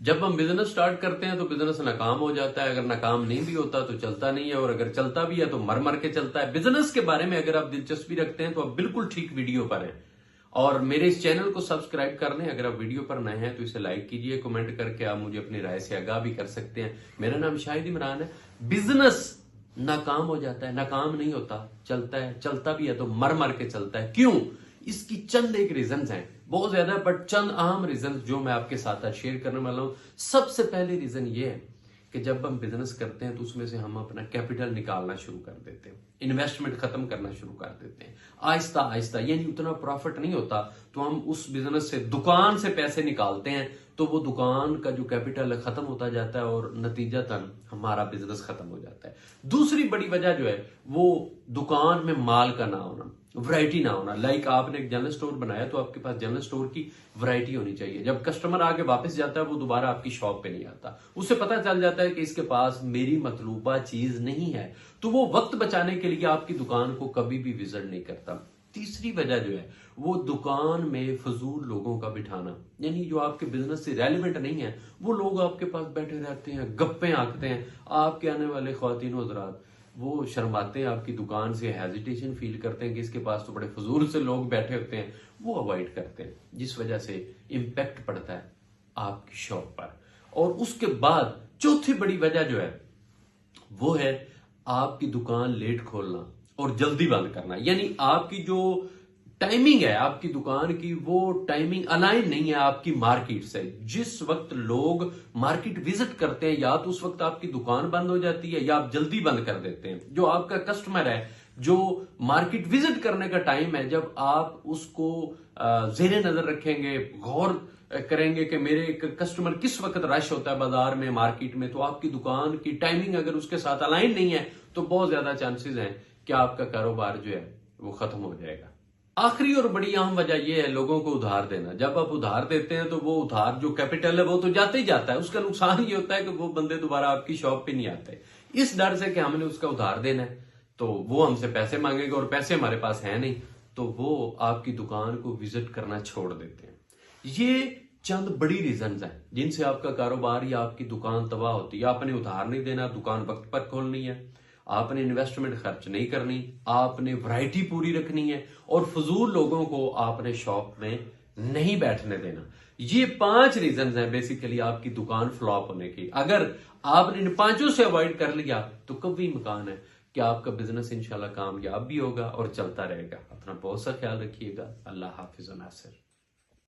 جب ہم business start کرتے ہیں تو بزنس ناکام ہو جاتا ہے، اگر ناکام نہیں بھی ہوتا تو چلتا نہیں ہے، اور اگر چلتا بھی ہے تو مر مر کے چلتا ہے۔ بزنس کے بارے میں اگر آپ دلچسپی رکھتے ہیں تو آپ بالکل ٹھیک ویڈیو پر ہیں، اور میرے اس چینل کو سبسکرائب کر لیں۔ اگر آپ ویڈیو پر نئے ہیں تو اسے لائک کیجئے، کمنٹ کر کے آپ مجھے اپنی رائے سے آگاہ بھی کر سکتے ہیں۔ میرا نام شاہد عمران ہے۔ بزنس ناکام ہو جاتا ہے، ناکام نہیں ہوتا، چلتا ہے، چلتا بھی ہے تو مر مر کے چلتا ہے۔ کیوں؟ اس کی چند ایک ریزنز ہیں، بہت زیادہ، بٹ چند اہم ریزنز جو میں آپ کے ساتھ شیئر کرنے والا ہوں۔ سب سے پہلے ریزن یہ ہے کہ جب ہم بزنس کرتے ہیں تو اس میں سے ہم اپنا کیپٹل نکالنا شروع کر دیتے ہیں، انویسٹمنٹ ختم کرنا شروع کر دیتے ہیں آہستہ آہستہ، یعنی اتنا پروفٹ نہیں ہوتا تو ہم اس بزنس سے، دکان سے پیسے نکالتے ہیں تو وہ دکان کا جو کیپٹل ہے ختم ہوتا جاتا ہے، اور نتیجتاً ہمارا بزنس ختم ہو جاتا ہے۔ دوسری بڑی وجہ جو ہے وہ دکان میں مال کا نہ ہونا، ورائٹی نہ ہونا۔ لائک آپ نے ایک جنرل سٹور بنایا تو آپ کے پاس جنرل سٹور کی ورائٹی ہونی چاہیے۔ جب کسٹمر آگے واپس جاتا ہے وہ دوبارہ آپ کی شاپ پہ نہیں آتا، اسے پتہ چل جاتا ہے کہ اس کے پاس میری مطلوبہ چیز نہیں ہے، تو وہ وقت بچانے کے لیے آپ کی دکان کو کبھی بھی وزٹ نہیں کرتا۔ تیسری وجہ جو ہے وہ دکان میں فضول لوگوں کا بٹھانا، یعنی جو آپ کے بزنس سے ریلیونٹ نہیں ہے، وہ لوگ آپ کے پاس بیٹھے رہتے ہیں، گپیں آکتے ہیں۔ آپ کے آنے والے خواتین و حضرات وہ شرماتے ہیں، آپ کی دکان سے ہیزیٹیشن فیل کرتے ہیں کہ اس کے پاس تو بڑے فضول سے لوگ بیٹھے ہوتے ہیں، وہ اوائڈ کرتے ہیں، جس وجہ سے امپیکٹ پڑتا ہے آپ کی شاپ پر۔ اور اس کے بعد چوتھی بڑی وجہ جو ہے وہ ہے آپ کی دکان لیٹ کھولنا اور جلدی بند کرنا، یعنی آپ کی جو ٹائمنگ ہے آپ کی دکان کی، وہ ٹائمنگ الائن نہیں ہے آپ کی مارکیٹ سے۔ جس وقت لوگ مارکیٹ وزٹ کرتے ہیں یا تو اس وقت آپ کی دکان بند ہو جاتی ہے یا آپ جلدی بند کر دیتے ہیں۔ جو آپ کا کسٹمر ہے جو مارکیٹ وزٹ کرنے کا ٹائم ہے، جب آپ اس کو زیر نظر رکھیں گے، غور کریں گے کہ میرے کسٹمر کس وقت رش ہوتا ہے بازار میں، مارکیٹ میں، تو آپ کی دکان کی ٹائمنگ اگر اس کے ساتھ الائن نہیں ہے تو بہت زیادہ چانسز ہیں کہ آپ کا کاروبار جو ہے وہ ختم ہو جائے گا۔ آخری اور بڑی اہم وجہ یہ ہے لوگوں کو ادھار دینا۔ جب آپ ادھار دیتے ہیں تو وہ ادھار جو کیپٹل ہے وہ تو جاتا ہی جاتا ہے، اس کا نقصان یہ ہوتا ہے کہ وہ بندے دوبارہ آپ کی شاپ پہ نہیں آتے، اس ڈر سے کہ ہم نے اس کا ادھار دینا ہے تو وہ ہم سے پیسے مانگے گا، اور پیسے ہمارے پاس ہیں نہیں، تو وہ آپ کی دکان کو وزٹ کرنا چھوڑ دیتے ہیں۔ یہ چند بڑی ریزنز ہیں جن سے آپ کا کاروبار یا آپ کی دکان تباہ ہوتی ہے۔ آپ نے ادھار نہیں دینا، دکان وقت پر کھولنی ہے، آپ نے انویسٹمنٹ خرچ نہیں کرنی، آپ نے ورائٹی پوری رکھنی ہے، اور فضول لوگوں کو آپ نے شاپ میں نہیں بیٹھنے دینا۔ یہ 5 ریزنز ہیں بیسیکلی آپ کی دکان فلاپ ہونے کی۔ اگر آپ نے ان 5 سے اوائڈ کر لیا تو کبھی امکان ہے کہ آپ کا بزنس انشاءاللہ کامیاب بھی ہوگا اور چلتا رہے گا۔ اپنا بہت سا خیال رکھیے گا۔ اللہ حافظ و ناصر۔